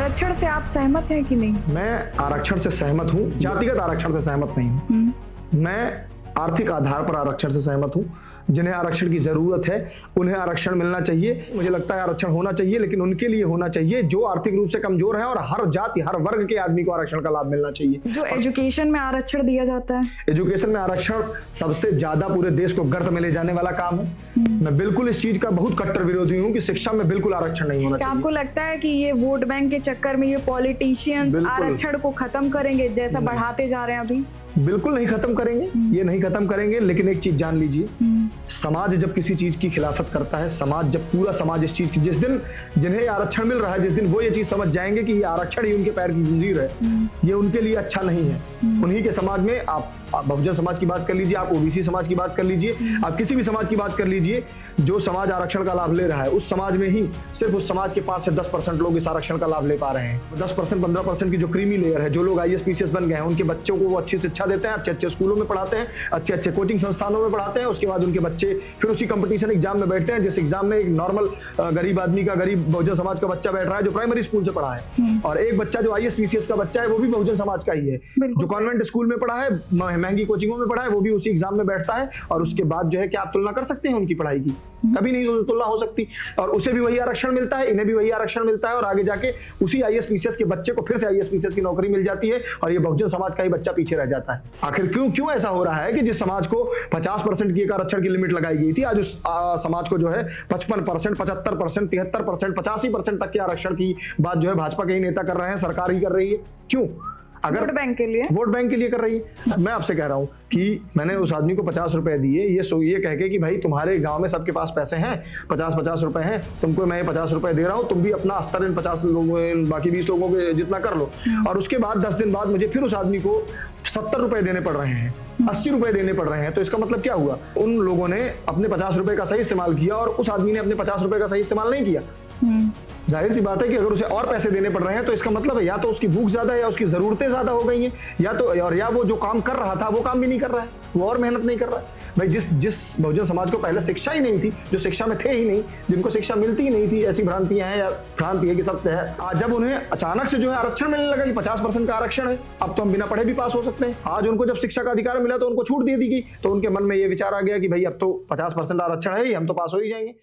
आरक्षण से आप सहमत हैं कि नहीं? मैं आरक्षण से सहमत हूँ, जातिगत आरक्षण से सहमत नहीं हूँ। मैं आर्थिक आधार पर आरक्षण से सहमत हूँ। जिन्हें आरक्षण की जरूरत है उन्हें आरक्षण मिलना चाहिए। मुझे लगता है आरक्षण होना चाहिए, लेकिन उनके लिए होना चाहिए जो आर्थिक रूप से कमजोर है, और हर जाति हर वर्ग के आदमी को आरक्षण का लाभ मिलना चाहिए। जो एजुकेशन में आरक्षण दिया जाता है, एजुकेशन में आरक्षण सबसे ज्यादा पूरे देश को गर्त में ले जाने वाला काम है। मैं बिल्कुल इस चीज का बहुत कट्टर विरोधी हूँ कि शिक्षा में बिल्कुल आरक्षण नहीं होना चाहिए। आपको लगता है कि ये वोट बैंक के चक्कर में ये पॉलिटिशियंस आरक्षण को खत्म करेंगे जैसा बढ़ाते जा रहे हैं अभी? बिल्कुल नहीं खत्म करेंगे, ये नहीं खत्म करेंगे। लेकिन एक चीज जान लीजिए, समाज जब किसी चीज की खिलाफत करता है, समाज जब पूरा समाज इस चीज की, जिस दिन जिन्हें आरक्षण मिल रहा है, जिस दिन वो ये चीज समझ जाएंगे कि ये आरक्षण ही उनके पैर की जंजीर है, ये उनके लिए अच्छा नहीं है। उन्हीं के समाज में आप बहुजन समाज की बात कर लीजिए, आप ओबीसी समाज की बात कर लीजिए, आप किसी भी समाज की बात कर लीजिए, जो समाज आरक्षण का लाभ ले रहा है, उस समाज में ही सिर्फ उस समाज के 5 से 10% लोग इस आरक्षण का लाभ ले पा रहे हैं। 10% 15% की जो क्रीमी लेयर है, जो लोग IAS PCS बन गए हैं, उनके बच्चों को वो अच्छी शिक्षा देते हैं, अच्छे अच्छे स्कूलों में पढ़ाते हैं, अच्छे अच्छे कोचिंग संस्थानों में पढ़ाते हैं। उसके बाद उनके बच्चे फिर उसी कंपटीशन एग्जाम में बैठते हैं, जिस एग्जाम में एक नॉर्मल गरीब आदमी का, गरीब बहुजन समाज का बच्चा बैठ रहा है जो प्राइमरी स्कूल से पढ़ा है, और एक बच्चा जो IAS PCS का बच्चा है वो भी बहुजन समाज का ही है, जो कॉन्वेंट स्कूल में पढ़ा है, महंगी कोचिंगों में पढ़ा है, वो भी उसी एग्जाम में बैठता है। और उसके बाद जो है, क्या आप तुलना कर सकते हैं उनकी पढ़ाई की? कभी नहीं तुलना हो सकती। और उसे भी वही आरक्षण मिलता है, इन्हें भी वही आरक्षण मिलता है, और आगे जाके उसी IAS PCS के बच्चे को फिर से IAS PCS की नौकरी मिल जाती है, और ये बहुजन समाज का ही बच्चा पीछे रह जाता है। आखिर क्यों ऐसा हो रहा है कि जिस समाज को 50% की एक आरक्षण की लिमिट लगाई गई थी, आज उस समाज को जो है 55%, 75%, 73%, 85% तक के आरक्षण की बात जो है भाजपा के ही नेता कर रहे हैं, सरकार ही कर रही है। क्यों? अगर वोट बैंक के लिए कर रही है। मैं आपसे कह रहा हूं कि मैंने उस आदमी को 50 रुपए दिए, ये कह के कि भाई तुम्हारे गांव में सबके पास पैसे हैं, 50-50 रुपए हैं, तुमको मैं 50 रुपए दे रहा हूं, तुम भी अपना स्तर इन 50 लोगों, बाकी 20 लोगों के जितना कर लो। और उसके बाद 10 दिन बाद मुझे फिर उस आदमी को 70 रुपए देने पड़ रहे हैं, 80 रुपए देने पड़ रहे हैं। तो इसका मतलब क्या हुआ? उन लोगों ने अपने 50 रुपए का सही इस्तेमाल किया, और उस आदमी ने अपने 50 रुपए का सही इस्तेमाल नहीं किया। जाहिर सी बात है कि अगर उसे और पैसे देने पड़ रहे हैं, तो इसका मतलब है या तो उसकी भूख ज्यादा है, या उसकी जरूरतें ज्यादा हो गई हैं, या वो जो काम कर रहा था वो काम भी नहीं कर रहा है, वो और मेहनत नहीं कर रहा है। भाई जिस बहुजन समाज को पहले शिक्षा ही नहीं थी, जो शिक्षा में थे ही नहीं, जिनको शिक्षा मिलती ही नहीं थी, ऐसी भ्रांतियां हैं या भ्रांति है कि सत्य है, आज जब उन्हें अचानक से जो है आरक्षण मिलने लगा कि 50% का आरक्षण है, अब तो हम बिना पढ़े भी पास हो सकते हैं। आज उनको जब शिक्षा का अधिकार मिला तो उनको छूट दे दी गई, तो उनके मन में ये विचार आ गया कि भाई अब तो 50% आरक्षण है ही, हम तो पास हो ही जाएंगे।